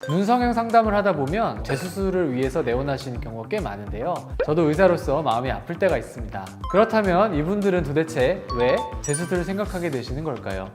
눈 성형 상담을 하다 보면 재수술을 위해서 내원하시는 경우가 꽤 많은데요. 저도 의사로서 마음이 아플 때가 있습니다. 그렇다면 이분들은 도대체 왜 재수술을 생각하게 되시는 걸까요?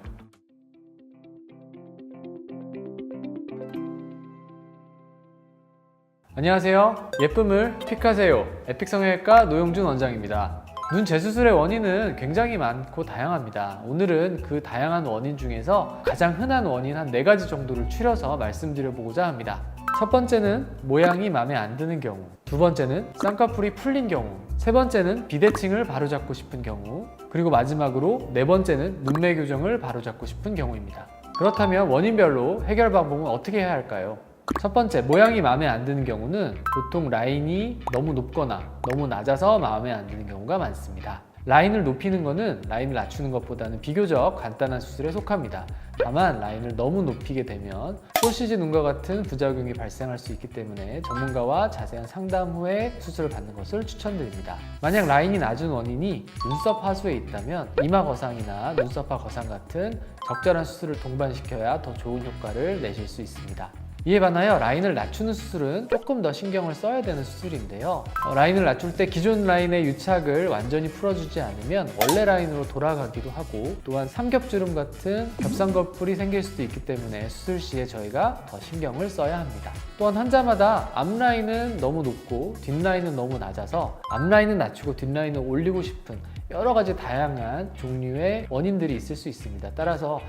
안녕하세요. 예쁨을 픽하세요. 에픽성형외과 노영준 원장입니다. 눈 재수술의 원인은 굉장히 많고 다양합니다. 오늘은 그 다양한 원인 중에서 가장 흔한 원인 한 4가지 정도를 추려서 말씀드려보고자 합니다. 첫 번째는 모양이 마음에 안 드는 경우, 두 번째는 쌍꺼풀이 풀린 경우, 세 번째는 비대칭을 바로잡고 싶은 경우, 그리고 마지막으로 네 번째는 눈매 교정을 바로잡고 싶은 경우입니다. 그렇다면 원인별로 해결 방법은 어떻게 해야 할까요? 첫 번째, 모양이 마음에 안 드는 경우는 보통 라인이 너무 높거나 너무 낮아서 마음에 안 드는 경우가 많습니다. 라인을 높이는 것은 라인을 낮추는 것보다는 비교적 간단한 수술에 속합니다. 다만 라인을 너무 높이게 되면 소시지 눈과 같은 부작용이 발생할 수 있기 때문에 전문가와 자세한 상담 후에 수술을 받는 것을 추천드립니다. 만약 라인이 낮은 원인이 눈썹 하수에 있다면 이마 거상이나 눈썹화 거상 같은 적절한 수술을 동반시켜야 더 좋은 효과를 내실 수 있습니다. 이에 반하여 라인을 낮추는 수술은 조금 더 신경을 써야 되는 수술인데요. 라인을 낮출 때 기존 라인의 유착을 완전히 풀어주지 않으면 원래 라인으로 돌아가기도 하고, 또한 삼겹주름 같은 겹쌍꺼풀이 생길 수도 있기 때문에 수술 시에 저희가 더 신경을 써야 합니다. 또한 환자마다 앞라인은 너무 높고 뒷라인은 너무 낮아서 앞라인은 낮추고 뒷라인은 올리고 싶은 여러 가지 다양한 종류의 원인들이 있을 수 있습니다. 따라서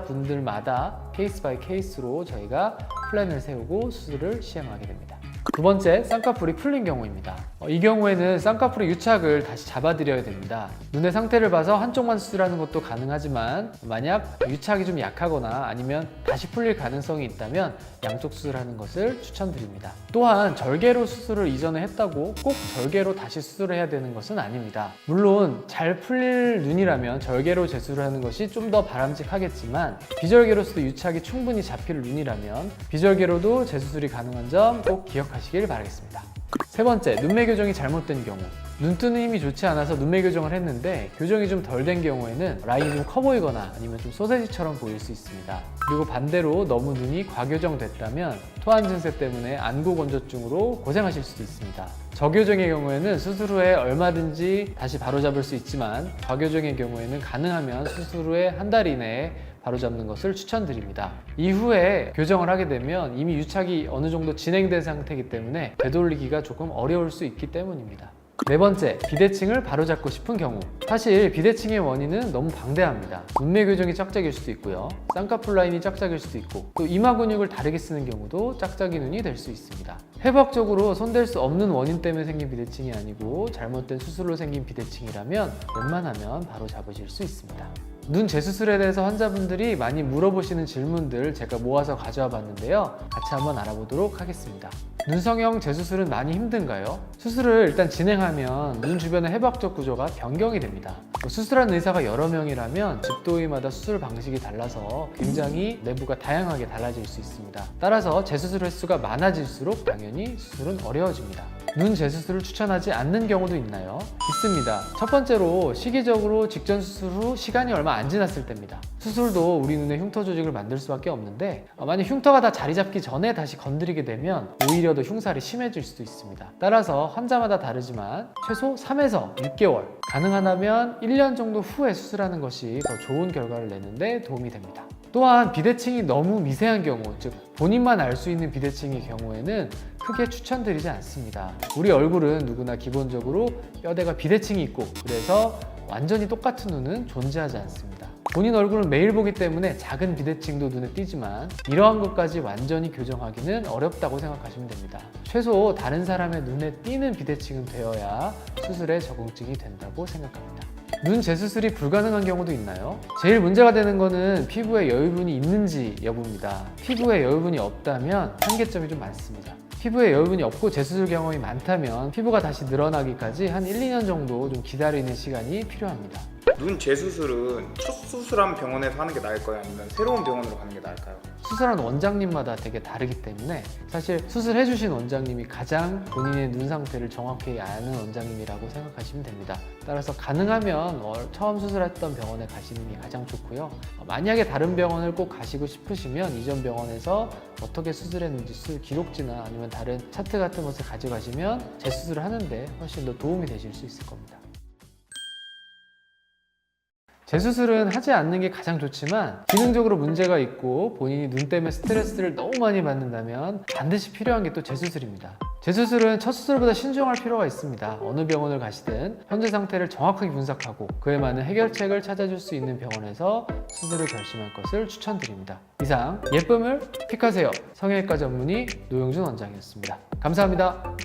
환자분들마다 케이스 바이 케이스로 저희가 플랜을 세우고 수술을 시행하게 됩니다. 두 번째, 쌍꺼풀이 풀린 경우입니다. 이 경우에는 쌍꺼풀의 유착을 다시 잡아드려야 됩니다. 눈의 상태를 봐서 한쪽만 수술하는 것도 가능하지만 만약 유착이 좀 약하거나 아니면 다시 풀릴 가능성이 있다면 양쪽 수술하는 것을 추천드립니다. 또한 절개로 수술을 이전에 했다고 꼭 절개로 다시 수술을 해야 되는 것은 아닙니다. 물론 잘 풀릴 눈이라면 절개로 재수를 하는 것이 좀 더 바람직하겠지만 비절개로서도 유착이 충분히 잡힐 눈이라면 비절개로도 재수술이 가능한 점 꼭 기억하시길 바라겠습니다. 세 번째, 눈매 교정이 잘못된 경우. 눈 뜨는 힘이 좋지 않아서 눈매 교정을 했는데 교정이 좀 덜 된 경우에는 라인이 좀 커 보이거나 아니면 좀 소세지처럼 보일 수 있습니다. 그리고 반대로 너무 눈이 과교정됐다면 토한 증세 때문에 안구 건조증으로 고생하실 수도 있습니다. 저교정의 경우에는 수술 후에 얼마든지 다시 바로잡을 수 있지만 과교정의 경우에는 가능하면 수술 후에 한 달 이내에 바로잡는 것을 추천드립니다. 이후에 교정을 하게 되면 이미 유착이 어느 정도 진행된 상태이기 때문에 되돌리기가 조금 어려울 수 있기 때문입니다. 네 번째, 비대칭을 바로잡고 싶은 경우. 사실 비대칭의 원인은 너무 방대합니다. 눈매 교정이 짝짝일 수도 있고요, 쌍꺼풀 라인이 짝짝일 수도 있고, 또 이마 근육을 다르게 쓰는 경우도 짝짝이 눈이 될 수 있습니다. 해부학적으로 손댈 수 없는 원인 때문에 생긴 비대칭이 아니고 잘못된 수술로 생긴 비대칭이라면 웬만하면 바로 잡으실 수 있습니다. 눈 재수술에 대해서 환자분들이 많이 물어보시는 질문들 제가 모아서 가져와 봤는데요. 같이 한번 알아보도록 하겠습니다. 눈성형 재수술은 많이 힘든가요? 수술을 일단 진행하면 눈 주변의 해부학적 구조가 변경이 됩니다. 수술한 의사가 여러 명이라면 집도의마다 수술 방식이 달라서 굉장히 내부가 다양하게 달라질 수 있습니다. 따라서 재수술 횟수가 많아질수록 당연히 수술은 어려워집니다. 눈 재수술을 추천하지 않는 경우도 있나요? 있습니다. 첫 번째로 시기적으로 직전 수술 후 시간이 얼마 안 지났을 때입니다. 수술도 우리 눈에 흉터 조직을 만들 수밖에 없는데 만약 흉터가 다 자리 잡기 전에 다시 건드리게 되면 오히려 더 흉살이 심해질 수도 있습니다. 따라서 환자마다 다르지만 최소 3에서 6개월, 가능하다면 1년 정도 후에 수술하는 것이 더 좋은 결과를 내는데 도움이 됩니다. 또한 비대칭이 너무 미세한 경우, 즉 본인만 알 수 있는 비대칭의 경우에는 크게 추천드리지 않습니다. 우리 얼굴은 누구나 기본적으로 뼈대가 비대칭이 있고 그래서 완전히 똑같은 눈은 존재하지 않습니다. 본인 얼굴은 매일 보기 때문에 작은 비대칭도 눈에 띄지만 이러한 것까지 완전히 교정하기는 어렵다고 생각하시면 됩니다. 최소 다른 사람의 눈에 띄는 비대칭은 되어야 수술에 적응증이 된다고 생각합니다. 눈 재수술이 불가능한 경우도 있나요? 제일 문제가 되는 거는 피부에 여유분이 있는지 여부입니다. 피부에 여유분이 없다면 한계점이 좀 많습니다. 피부에 여유분이 없고 재수술 경험이 많다면 피부가 다시 늘어나기까지 한 1, 2년 정도 좀 기다리는 시간이 필요합니다. 눈 재수술은 첫 수술한 병원에서 하는 게 나을까요? 아니면 새로운 병원으로 가는 게 나을까요? 수술한 원장님마다 되게 다르기 때문에 사실 수술해주신 원장님이 가장 본인의 눈 상태를 정확히 아는 원장님이라고 생각하시면 됩니다. 따라서 가능하면 처음 수술했던 병원에 가시는 게 가장 좋고요. 만약에 다른 병원을 꼭 가시고 싶으시면 이전 병원에서 어떻게 수술했는지 수술 기록지나 아니면 다른 차트 같은 것을 가져가시면 재수술을 하는데 훨씬 더 도움이 되실 수 있을 겁니다. 재수술은 하지 않는 게 가장 좋지만 기능적으로 문제가 있고 본인이 눈 때문에 스트레스를 너무 많이 받는다면 반드시 필요한 게 또 재수술입니다. 재수술은 첫 수술보다 신중할 필요가 있습니다. 어느 병원을 가시든 현재 상태를 정확하게 분석하고 그에 맞는 해결책을 찾아줄 수 있는 병원에서 수술을 결심할 것을 추천드립니다. 이상 예쁨을 픽하세요. 성형외과 전문의 노영준 원장이었습니다. 감사합니다.